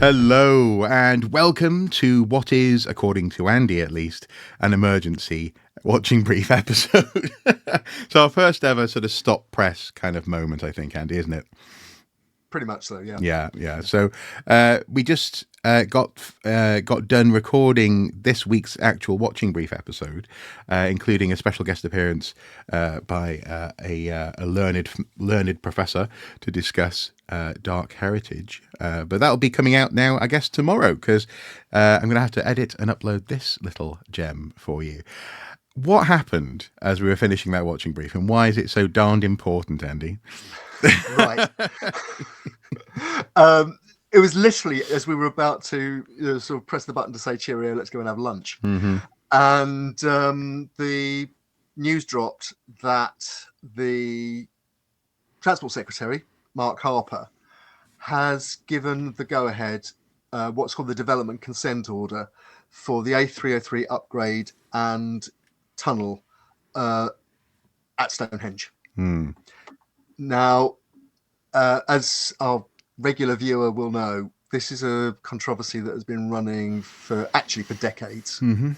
Hello, and welcome to what is, according to Andy at least, an emergency watching brief episode. So our first ever sort of stop press kind of moment, I think, Andy, isn't it? Pretty much so, yeah. Yeah. So we just got done recording this week's actual watching brief episode, including a special guest appearance by a learned professor to discuss dark heritage. But that'll be coming out now, I guess, tomorrow, because I'm going to have to edit and upload this little gem for you. What happened as we were finishing that watching brief, and why is it so darned important, Andy? Right. It was literally as we were about to sort of press the button to say cheerio, let's go and have lunch. Mm-hmm. And the news dropped that the Transport Secretary, Marc Harper, has given the go-ahead, what's called the Development Consent Order, for the A303 upgrade and tunnel at Stonehenge. Mm. Now, as our regular viewer will know, this is a controversy that has been running for decades. Mm-hmm.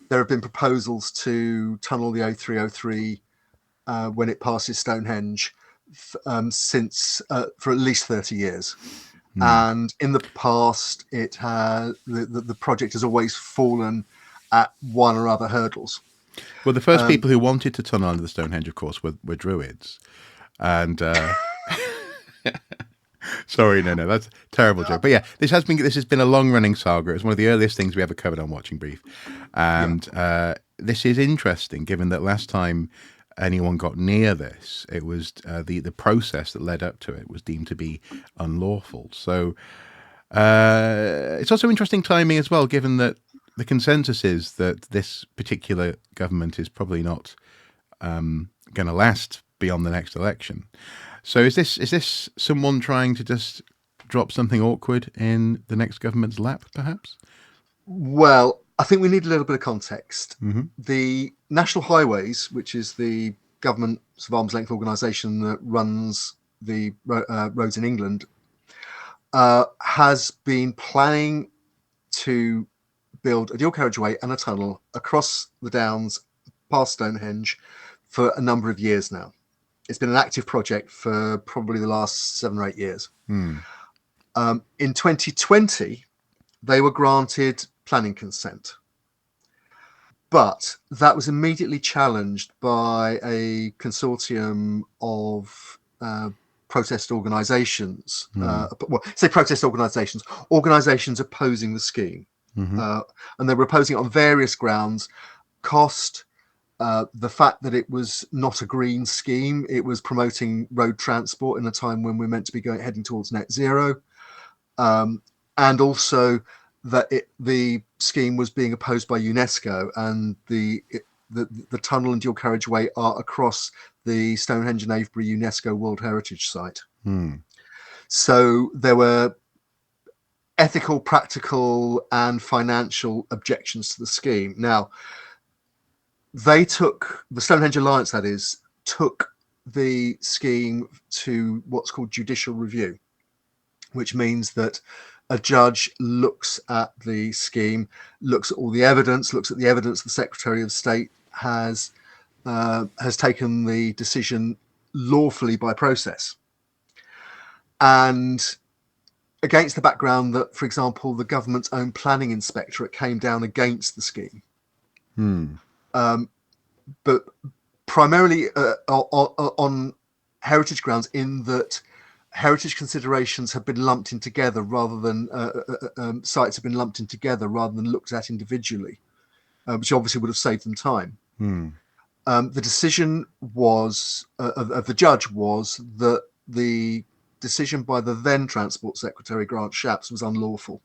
There have been proposals to tunnel the A303 when it passes Stonehenge since for at least 30 years. And in the past, it has the project has always fallen at one or other hurdles. Well, the first people who wanted to tunnel under the Stonehenge, of course, were Druids. And sorry, no, that's a terrible joke. But yeah, this has been a long running saga. It's one of the earliest things we ever covered on Watching Brief, and this is interesting, given that last time anyone got near this, it was the process that led up to it was deemed to be unlawful. So it's also interesting timing as well, given that the consensus is that this particular government is probably not going to last beyond the next election. So is this someone trying to just drop something awkward in the next government's lap, perhaps? Well, I think we need a little bit of context. Mm-hmm. The National Highways, which is the government sort of arm's length organisation that runs the roads in England, has been planning to build a dual carriageway and a tunnel across the Downs past Stonehenge for a number of years now. It's been an active project for probably the last 7 or 8 years. In 2020, they were granted planning consent, but that was immediately challenged by a consortium of protest organisations. Organisations opposing the scheme. Mm-hmm. And they were opposing it on various grounds: cost, the fact that it was not a green scheme, it was promoting road transport in a time when we're meant to be heading towards net zero, and also that the scheme was being opposed by UNESCO, and the tunnel and dual carriageway are across the Stonehenge and Avebury UNESCO World Heritage Site. So there were ethical, practical, and financial objections to the scheme. Now, the Stonehenge Alliance, that is, took the scheme to what's called judicial review, which means that a judge looks at the scheme, looks at all the evidence, looks at the evidence the Secretary of State has taken the decision lawfully by process. And against the background that, for example, the government's own planning inspectorate came down against the scheme. But primarily on heritage grounds, in that heritage considerations have been lumped in together rather than sites have been lumped in together rather than looked at individually, which obviously would have saved them time. The decision of the judge was that the decision by the then Transport Secretary, Grant Shapps, was unlawful.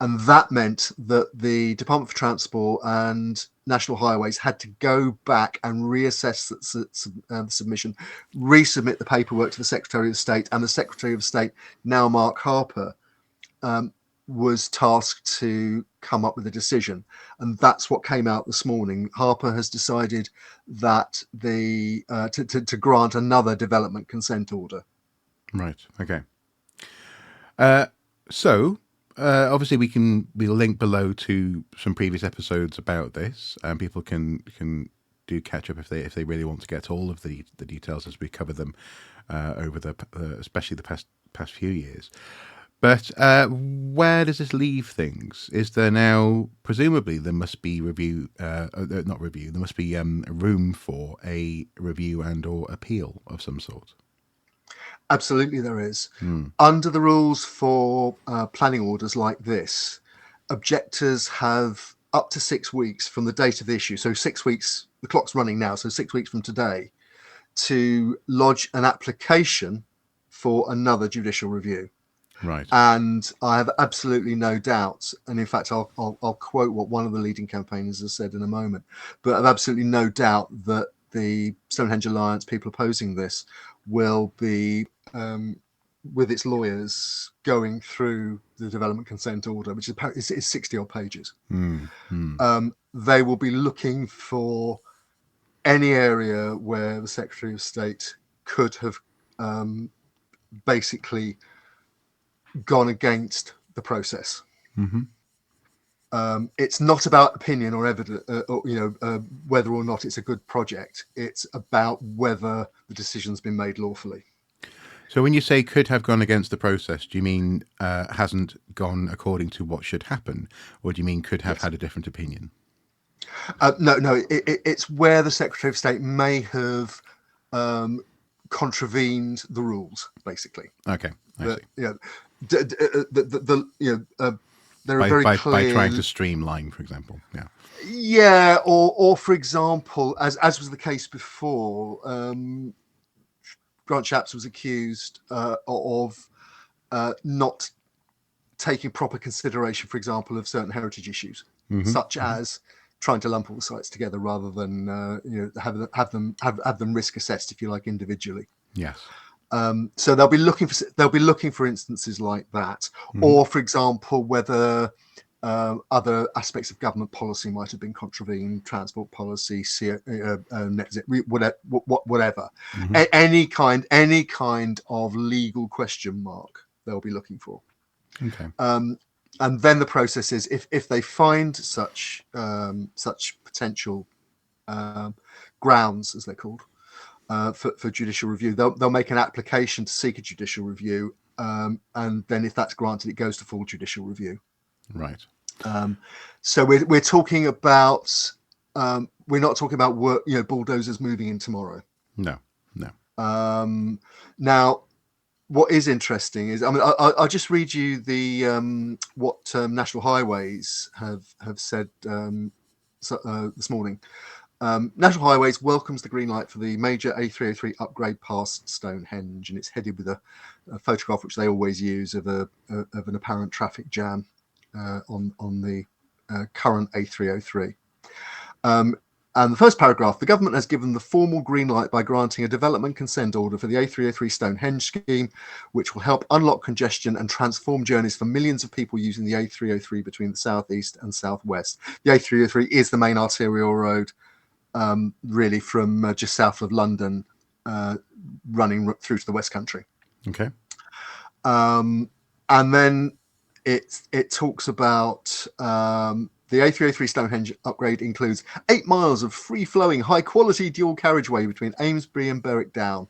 And that meant that the Department for Transport and National Highways had to go back and reassess the submission, resubmit the paperwork to the Secretary of State, and the Secretary of State, now Marc Harper, was tasked to come up with a decision. And that's what came out this morning. Harper has decided that to grant another development consent order. Right. Okay. So, obviously, we'll link below to some previous episodes about this, and people can do catch up if they really want to get all of the details as we cover them over especially the past few years. But where does this leave things? Is there now, presumably, there must be not review, there must be room for a review and or appeal of some sort? Absolutely, there is. Under the rules for planning orders like this, objectors have up to 6 weeks from the date of the issue. So 6 weeks, the clock's running now, so 6 weeks from today, to lodge an application for another judicial review. Right. And I have absolutely no doubt, and in fact, I'll quote what one of the leading campaigners has said in a moment, but I've absolutely no doubt that the Stonehenge Alliance, people opposing this, will be, with its lawyers, going through the development consent order, which is 60 odd pages. They will be looking for any area where the Secretary of State could have basically gone against the process. It's not about opinion or evidence, whether or not it's a good project. It's about whether the decision's been made lawfully. So when you say could have gone against the process, do you mean hasn't gone according to what should happen, or do you mean could have had a different opinion? No. It's where the Secretary of State may have contravened the rules, basically. Okay, I see. There are very clear by trying to streamline, for example. Or for example, as was the case before, Grant Shapps was accused of not taking proper consideration, for example, of certain heritage issues, such as trying to lump all the sites together rather than have them risk assessed, if you like, individually. Yes. So they'll be looking for instances like that, or for example, whether other aspects of government policy might have been contravened, transport policy, net zero, whatever, any kind of legal question mark they'll be looking for. Okay. And then the process is if they find such potential grounds, as they're called, for judicial review, they'll make an application to seek a judicial review, and then if that's granted, it goes to full judicial review. Right. So we're talking about we're not talking about work, bulldozers moving in tomorrow. No. Now, what is interesting is, I'll just read you the what National Highways have said this morning. National Highways welcomes the green light for the major A303 upgrade past Stonehenge, and it's headed with a photograph which they always use of an apparent traffic jam on the current A303. And the first paragraph: the government has given the formal green light by granting a development consent order for the A303 Stonehenge scheme, which will help unlock congestion and transform journeys for millions of people using the A303 between the southeast and southwest. The A303 is the main arterial road, really from just south of London, running through to the West Country. Okay. And then it talks about the A303 Stonehenge upgrade includes 8 miles of free-flowing, high-quality dual carriageway between Amesbury and Berwick Down,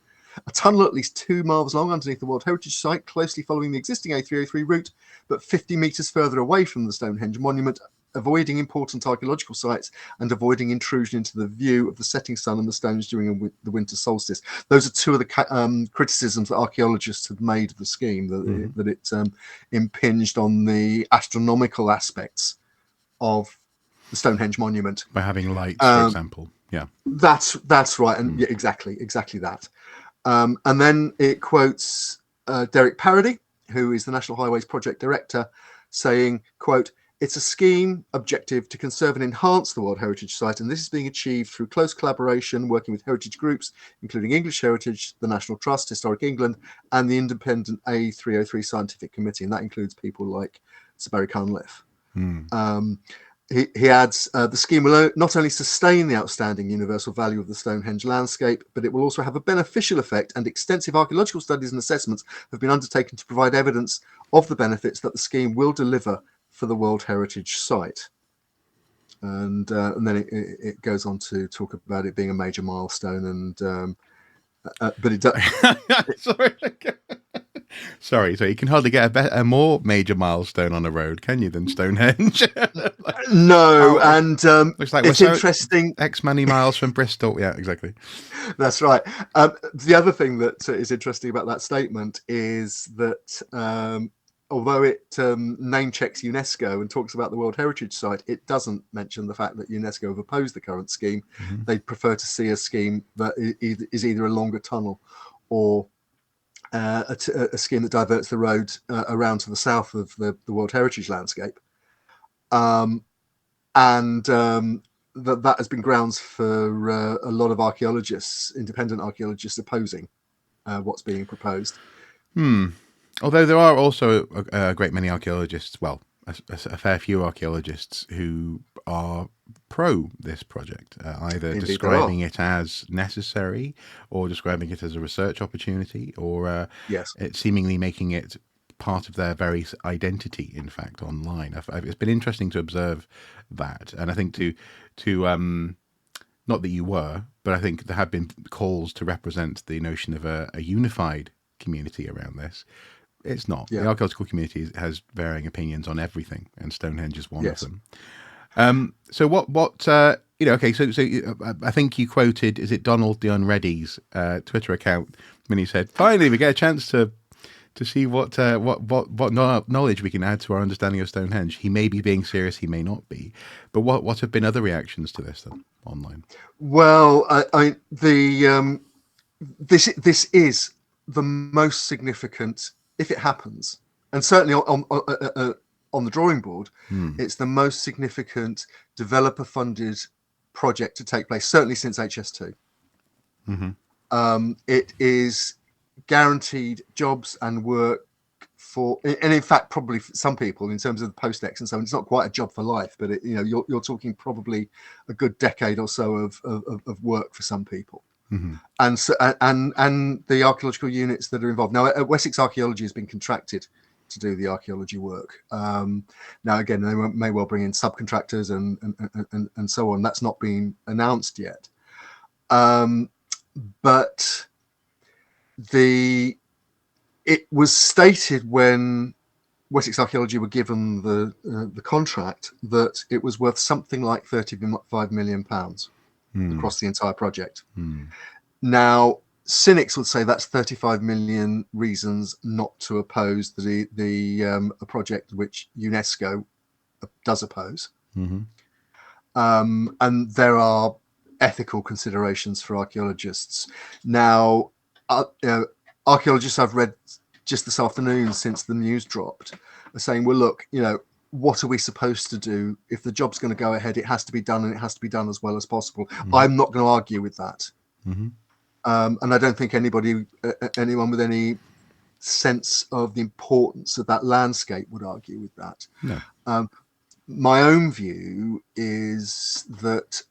a tunnel at least 2 miles long underneath the World Heritage Site, closely following the existing A303 route, but 50 metres further away from the Stonehenge Monument, avoiding important archaeological sites and avoiding intrusion into the view of the setting sun and the stones during the winter solstice. Those are two of the criticisms that archaeologists have made of the scheme, that it impinged on the astronomical aspects of the Stonehenge Monument by having lights, for example. Yeah, that's right, and exactly that. And then it quotes Derek Parody, who is the National Highways Project Director, saying, quote, "It's a scheme objective to conserve and enhance the World Heritage Site, and this is being achieved through close collaboration, working with heritage groups, including English Heritage, the National Trust, Historic England, and the independent A303 Scientific Committee," and that includes people like Sir Barry Cunliffe. he adds, the scheme will not only sustain the outstanding universal value of the Stonehenge landscape, but it will also have a beneficial effect, and extensive archaeological studies and assessments have been undertaken to provide evidence of the benefits that the scheme will deliver for the World Heritage Site. And then it goes on to talk about it being a major milestone, and but it does. Sorry, so you can hardly get a more major milestone on a road, can you, than Stonehenge? No, and looks like it's interesting. X many miles from Bristol. Yeah, exactly. That's right. The other thing that is interesting about that statement is that although it name checks UNESCO and talks about the World Heritage Site, it doesn't mention the fact that UNESCO have opposed the current scheme. Mm-hmm. They prefer to see a scheme that is either a longer tunnel or a scheme that diverts the road around to the south of the World Heritage landscape. That has been grounds for a lot of archaeologists, independent archaeologists, opposing what's being proposed. Although there are also a great many archaeologists, well, a fair few archaeologists who are pro this project, either Indeed describing it as necessary or describing it as a research opportunity, or it seemingly making it part of their very identity, in fact, online. It's been interesting to observe that, and I think to not that you were, but I think there have been calls to represent the notion of a unified community around this. It's not. Yeah. The archaeological community has varying opinions on everything, and Stonehenge is one of them. So what okay, so I think you quoted, is it Donald the Unready's Twitter account when he said, finally we get a chance to see what knowledge we can add to our understanding of Stonehenge. He may be being serious, he may not be, but what have been other reactions to this then online? Well, this is the most significant, if it happens, and certainly on the drawing board, it's the most significant developer-funded project to take place, certainly since HS2. Mm-hmm. It is guaranteed jobs and work for, and in fact, probably for some people in terms of the post-ex and so on. It's not quite a job for life, but you're talking probably a good decade or so of work for some people. Mm-hmm. And so, and the archaeological units that are involved now, Wessex Archaeology has been contracted to do the archaeology work. Now, again, they may well bring in subcontractors and so on. That's not been announced yet. But it was stated when Wessex Archaeology were given the contract that it was worth something like £35 million across the entire project. Now, cynics would say that's 35 million reasons not to oppose a project which UNESCO does oppose. Mm-hmm. And there are ethical considerations for archaeologists. Now, archaeologists I've read just this afternoon since the news dropped are saying, well, look, what are we supposed to do? If the job's going to go ahead, it has to be done, and it has to be done as well as possible. Mm-hmm. I'm not going to argue with that. Mm-hmm. And I don't think anyone with any sense of the importance of that landscape would argue with that. No. My own view is that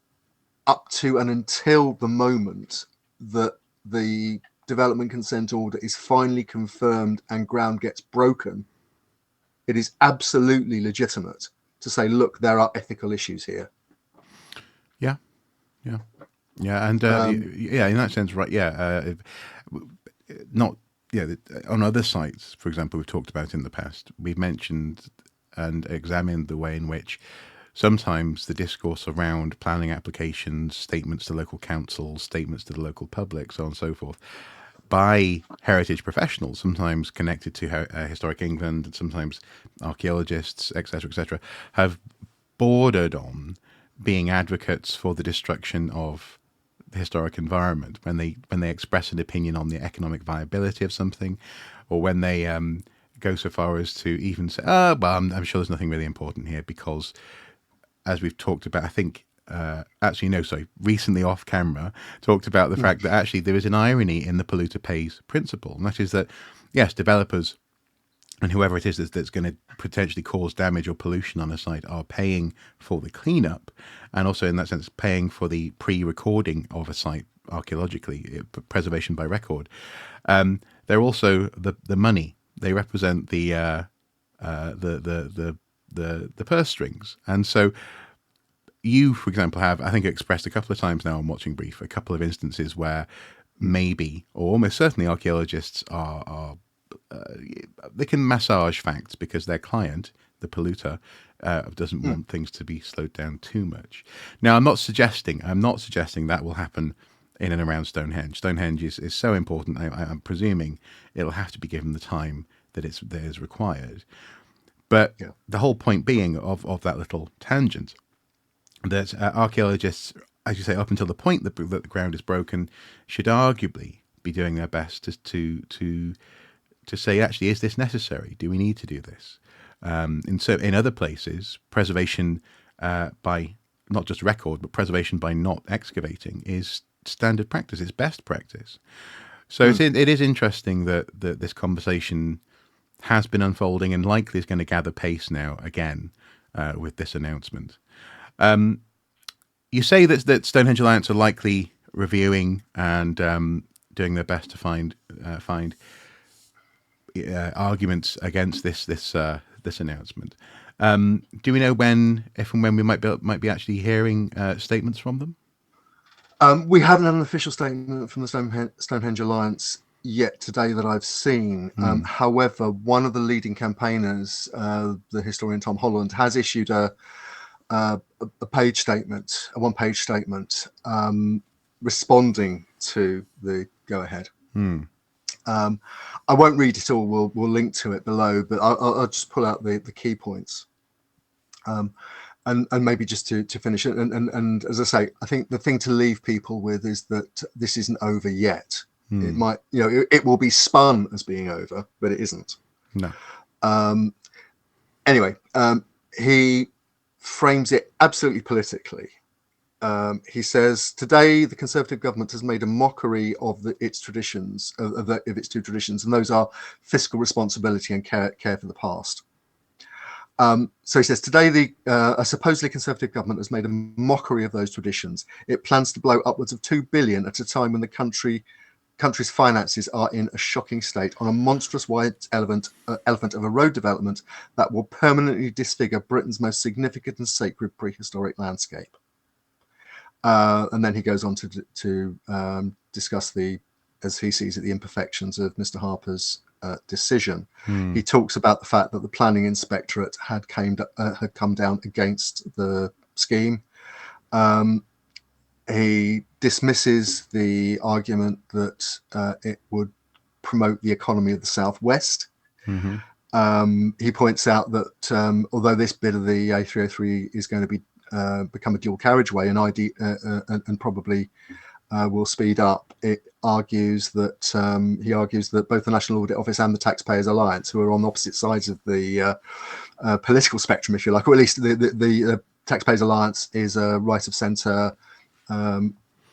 up to and until the moment that the development consent order is finally confirmed and ground gets broken, it is absolutely legitimate to say, look, there are ethical issues here. Yeah. And in that sense, right? Yeah, on other sites, for example, we've talked about in the past, we've mentioned and examined the way in which sometimes the discourse around planning applications, statements to local councils, statements to the local public, so on and so forth, by heritage professionals, sometimes connected to Historic England, and sometimes archaeologists, etc., have bordered on being advocates for the destruction of the historic environment when they express an opinion on the economic viability of something, or when they go so far as to even say, well, I'm sure there's nothing really important here because, as we've talked about, I think, recently off camera, talked about the fact that actually there is an irony in the polluter pays principle, and that is that, yes, developers and whoever it is that's going to potentially cause damage or pollution on a site are paying for the cleanup, and also in that sense paying for the pre-recording of a site archaeologically, preservation by record. They're also the money. They represent the purse strings, and so you, for example, have, I think, expressed a couple of times now on Watching Brief a couple of instances where maybe, or almost certainly, archaeologists are they can massage facts because their client, the polluter, doesn't want things to be slowed down too much. Now, I'm not suggesting that will happen in and around Stonehenge. Stonehenge is so important. I'm presuming it'll have to be given the time that is required. But the whole point being of that little tangent, that archaeologists, as you say, up until the point that the ground is broken, should arguably be doing their best to say, actually, is this necessary? Do we need to do this? In other places, preservation by not just record, but preservation by not excavating is standard practice. It's best practice. So it is interesting that this conversation has been unfolding and likely is going to gather pace now again with this announcement. You say that Stonehenge Alliance are likely reviewing and doing their best to find arguments against this announcement. Do we know if and when we might be actually hearing statements from them? We haven't had an official statement from the Stonehenge Alliance yet today that I've seen. However, one of the leading campaigners, the historian Tom Holland, has issued a one-page statement, responding to the go-ahead. I won't read it all. We'll link to it below, but I'll just pull out the key points. And maybe just to finish it, and as I say, I think the thing to leave people with is that this isn't over yet. It might, it will be spun as being over, but it isn't. No. Anyway, he frames it absolutely politically. He says, today the Conservative government has made a mockery of its traditions, of its two traditions, and those are fiscal responsibility and care for the past. So he says, today a supposedly Conservative government has made a mockery of those traditions. It plans to blow upwards of 2 billion at a time when the country's finances are in a shocking state on a monstrous white elephant of a road development that will permanently disfigure Britain's most significant and sacred prehistoric landscape. And then he goes on to discuss as he sees it, the imperfections of Mr. Harper's decision. He talks about the fact that the planning inspectorate had come down against the scheme. He dismisses the argument that it would promote the economy of the Southwest. He points out that although this bit of the A303 is going to be become a dual carriageway and probably will speed up, he argues that both the National Audit Office and the Taxpayers Alliance, who are on opposite sides of the political spectrum, if you like, or at least the Taxpayers Alliance is a right of centre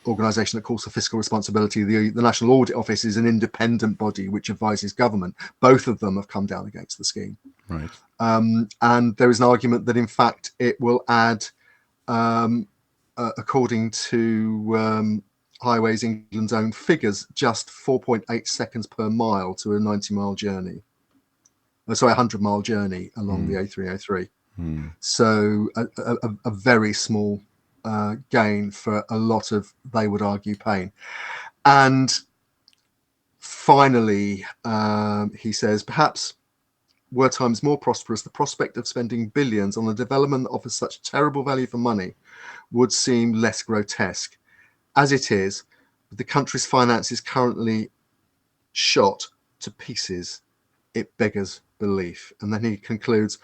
organisation that calls for fiscal responsibility. The National Audit Office is an independent body which advises government. Both of them have come down against the scheme. Right. And there is an argument that, in fact, it will add, according to Highways England's own figures, just 4.8 seconds per mile to a 90-mile journey. A 100-mile journey along the A303. So a very small gain for a lot of, they would argue, pain. And finally, he says, perhaps were times more prosperous, the prospect of spending billions on the development of such terrible value for money would seem less grotesque. As it is, the country's finances currently shot to pieces, it beggars belief. And then he concludes,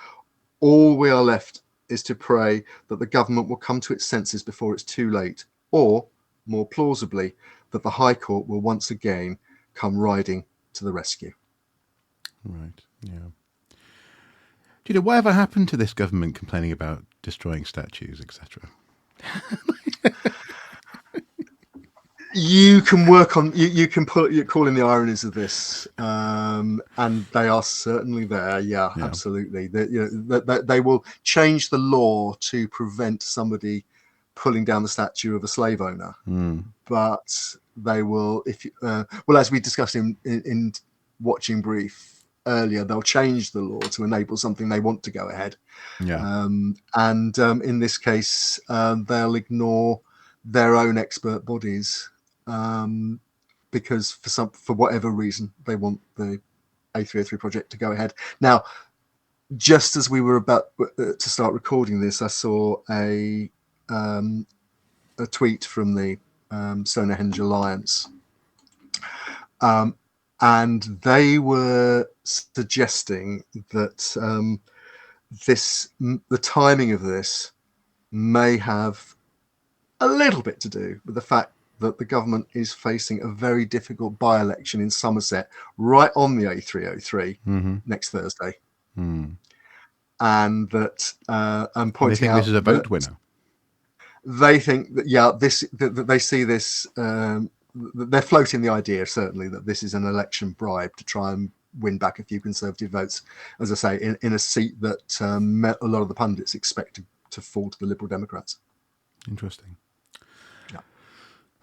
all we are left is to pray that the government will come to its senses before it's too late, or, more plausibly, that the High Court will once again come riding to the rescue. Right, yeah. Do you know whatever happened to this government complaining about destroying statues, etc.? You can work on you can call in the ironies of this, and they are certainly there. Yeah, Yeah. absolutely. They will change the law to prevent somebody pulling down the statue of a slave owner, but they will, if well, as we discussed in watching brief earlier, they'll change the law to enable something they want to go ahead. Yeah. And in this case, they'll ignore their own expert bodies, because for whatever reason they want the A303 project to go ahead. Now, just as we were about to start recording this, I saw a tweet from the Stonehenge Alliance, and they were suggesting that the timing of this may have a little bit to do with the fact that the government is facing a very difficult by-election in Somerset right on the A303 next Thursday. And that and pointing They think out this is a vote winner. They think that they see this, they're floating the idea, certainly, that this is an election bribe to try and win back a few Conservative votes, as I say, in a seat that a lot of the pundits expect to fall to the Liberal Democrats. Interesting. Yeah.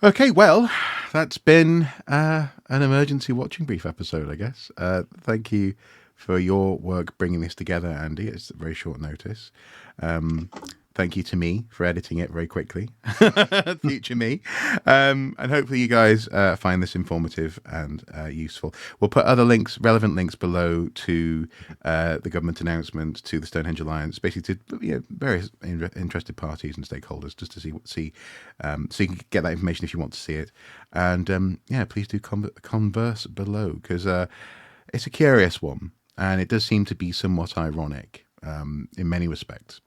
Okay, well, that's been an emergency watching brief episode, I guess. Thank you for your work bringing this together, Andy. It's a very short notice. Thank you to me for editing it very quickly, future me. And hopefully you guys find this informative and useful. We'll put other links, relevant links below to the government announcement, to the Stonehenge Alliance, basically to various interested parties and stakeholders, just to see so you can get that information if you want to see it. And please do converse below, because it's a curious one, and it does seem to be somewhat ironic in many respects.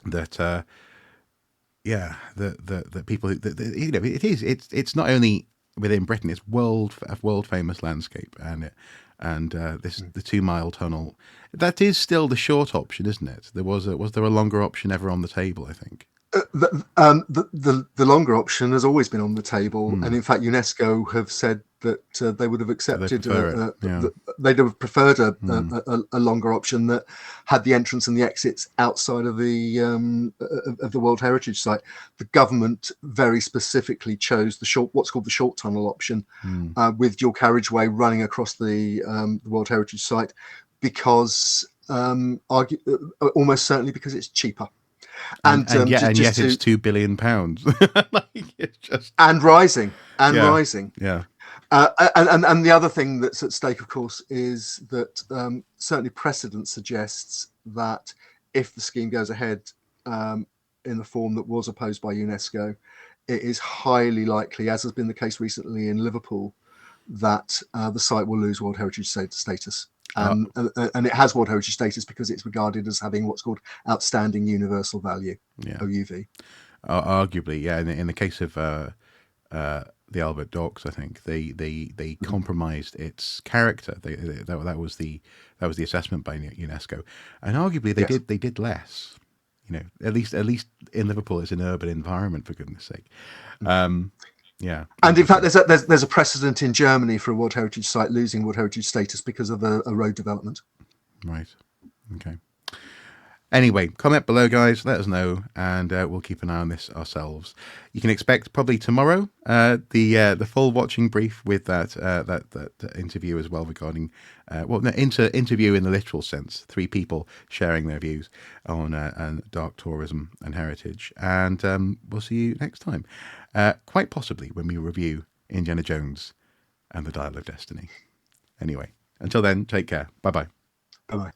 That the people who it's not only within Britain, it's a world famous landscape, and the 2 mile tunnel, that is still the short option, isn't it? Was there a longer option ever on the table? I think the longer option has always been on the table, and in fact UNESCO have said that they would have accepted, they'd have preferred a longer option that had the entrance and the exits outside of the World Heritage Site. The government very specifically chose what's called the short tunnel option, with dual carriageway running across the World Heritage Site, because almost certainly because it's cheaper. And yet it's £2 billion. It's just rising. Yeah. And the other thing that's at stake, of course, is that certainly precedent suggests that if the scheme goes ahead in the form that was opposed by UNESCO, it is highly likely, as has been the case recently in Liverpool, that the site will lose World Heritage status. And it has World Heritage status because it's regarded as having what's called outstanding universal value, OUV. Arguably, yeah. In the case of the Albert Docks, I think they compromised its character. That was the assessment by UNESCO, and arguably they did less. At least in Liverpool, it's an urban environment, for goodness sake. Yeah, and in fact, there's a precedent in Germany for a World Heritage Site losing World Heritage status because of a road development. Right. Okay. Anyway, comment below, guys. Let us know, and we'll keep an eye on this ourselves. You can expect probably tomorrow the full watching brief with that interview as well regarding interview in the literal sense, 3 people sharing their views on dark tourism and heritage. And we'll see you next time, quite possibly when we review Indiana Jones and the Dial of Destiny. Anyway, until then, take care. Bye bye. Bye bye.